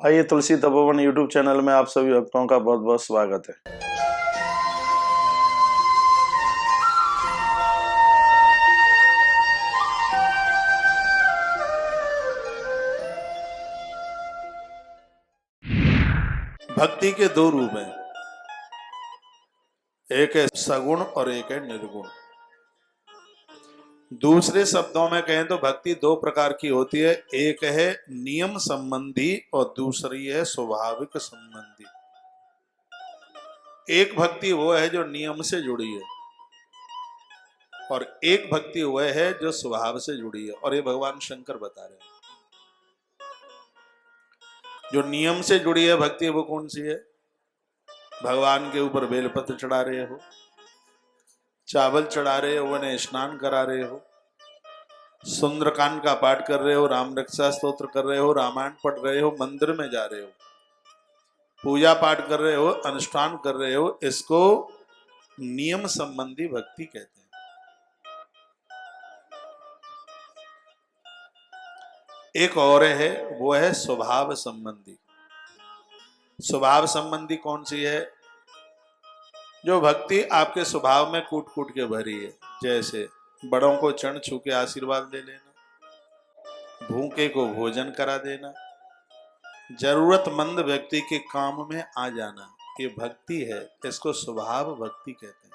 आइए तुलसी Tapovan YouTube channel में आप सभी भक्तों का बहुत बहुत स्वागत है। भक्ति के दो रूप हैं, एक है सगुण और एक है निर्गुण। दूसरे शब्दों में कहें तो भक्ति दो प्रकार की होती है, एक है नियम संबंधी और दूसरी है स्वाभाविक संबंधी। एक भक्ति वो है जो नियम से जुड़ी है और एक भक्ति वो है जो स्वभाव से जुड़ी है, और ये भगवान शंकर बता रहे हैं। जो नियम से जुड़ी है भक्ति वो कौन सी है? भगवान के ऊपर बेलपत्र चढ़ा रहे हो, चावल चढ़ा रहे हो, उन्हें स्नान करा रहे हो, सुंदरकांड का पाठ कर रहे हो, राम रक्षा स्तोत्र कर रहे हो, रामायण पढ़ रहे हो, मंदिर में जा रहे हो, पूजा पाठ कर रहे हो, अनुष्ठान कर रहे हो, इसको नियम संबंधी भक्ति कहते हैं। एक और है, वो है स्वभाव संबंधी। स्वभाव संबंधी कौन सी है? जो भक्ति आपके स्वभाव में कूट कूट के भरी है, जैसे बड़ों को चरण छू के आशीर्वाद ले लेना, भूखे को भोजन करा देना, जरूरतमंद व्यक्ति के काम में आ जाना, ये भक्ति है। इसको स्वभाव भक्ति कहते हैं।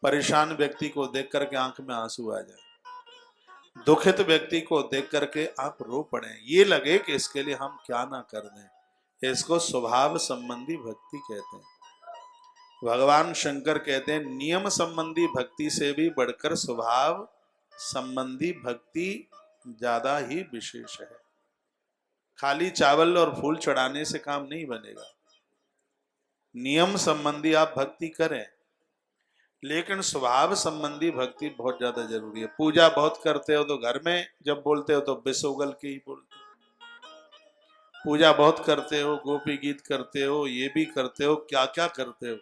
परेशान व्यक्ति को देख करके आंख में आंसू आ जाए, दुखित व्यक्ति को देख करके आप रो पड़े, ये लगे कि इसके लिए हम क्या ना कर दें, इसको स्वभाव संबंधी भक्ति कहते हैं। भगवान शंकर कहते हैं नियम संबंधी भक्ति से भी बढ़कर स्वभाव संबंधी भक्ति ज्यादा ही विशेष है। खाली चावल और फूल चढ़ाने से काम नहीं बनेगा, नियम संबंधी आप भक्ति करें, लेकिन स्वभाव संबंधी भक्ति बहुत ज्यादा जरूरी है। पूजा बहुत करते हो तो घर में जब बोलते हो तो बिस उगल के ही बोलते हो, पूजा बहुत करते हो, गोपी गीत करते हो, ये भी करते हो, क्या क्या करते हो,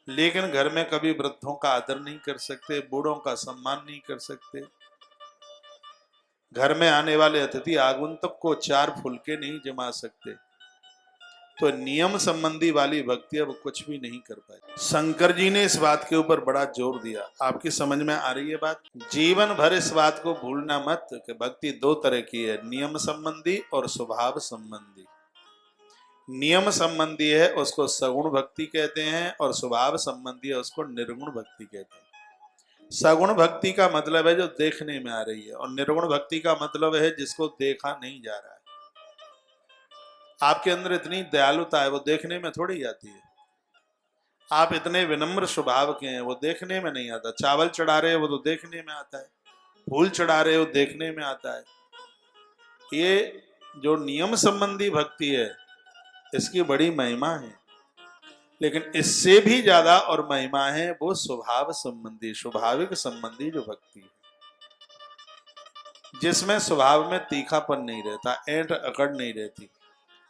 लेकिन घर में कभी वृद्धों का आदर नहीं कर सकते, बूढ़ों का सम्मान नहीं कर सकते, घर में आने वाले अतिथि आगंतुक को चार फुलके नहीं जमा सकते, तो नियम संबंधी वाली भक्ति अब कुछ भी नहीं कर पाई। शंकर जी ने इस बात के ऊपर बड़ा जोर दिया। आपकी समझ में आ रही है बात? जीवन भर इस बात को भूलना मत कि भक्ति दो तरह की है, नियम संबंधी और स्वभाव संबंधी। नियम संबंधी है उसको सगुण भक्ति कहते हैं, और स्वभाव संबंधी है उसको निर्गुण भक्ति कहते हैं। सगुण भक्ति का मतलब है जो देखने में आ रही है, और निर्गुण भक्ति का मतलब है जिसको देखा नहीं जा रहा है। आपके अंदर इतनी दयालुता है, वो देखने में थोड़ी आती है। आप इतने विनम्र स्वभाव के हैं, वो देखने में नहीं आता। चावल चढ़ा रहे हो वो तो देखने में आता है, फूल चढ़ा रहे हो देखने में आता है। ये जो नियम संबंधी भक्ति है इसकी बड़ी महिमा है, लेकिन इससे भी ज्यादा और महिमा है वो स्वभाव संबंधी, स्वाभाविक संबंधी जो भक्ति है, जिसमें स्वभाव में तीखापन नहीं रहता, ऐंठ अकड़ नहीं रहती।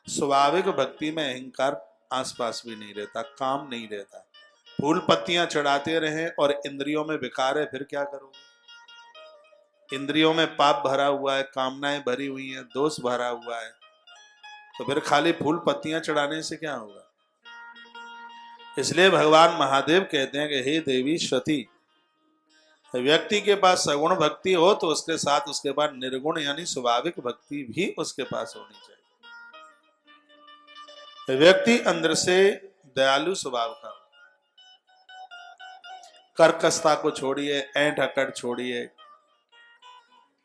स्वाभाविक भक्ति में अहंकार आसपास भी नहीं रहता, काम नहीं रहता। फूल पत्तियां चढ़ाते रहें और इंद्रियों में विकार है, फिर क्या करोगे? इंद्रियों में पाप भरा हुआ है, कामनाएं भरी हुई हैं, दोष भरा हुआ है, तो फिर खाली फूल पत्तियां चढ़ाने से क्या होगा? इसलिए भगवान महादेव कहते हैं कि हे देवी सती, व्यक्ति के पास सगुण भक्ति हो तो उसके साथ उसके पास निर्गुण यानी स्वाभाविक भक्ति भी उसके पास होनी चाहिए। व्यक्ति अंदर से दयालु स्वभाव का, कर्कशता को छोड़िए, ऐंठ अकड़ छोड़िए,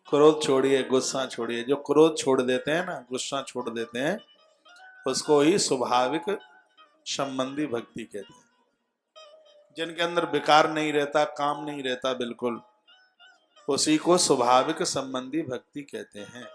क्रोध छोड़िए, गुस्सा छोड़िए। जो क्रोध छोड़ देते हैं ना, गुस्सा छोड़ देते हैं, उसको ही स्वाभाविक संबंधी भक्ति कहते हैं। जिनके अंदर विकार नहीं रहता, काम नहीं रहता बिल्कुल, उसी को स्वाभाविक संबंधी भक्ति कहते हैं।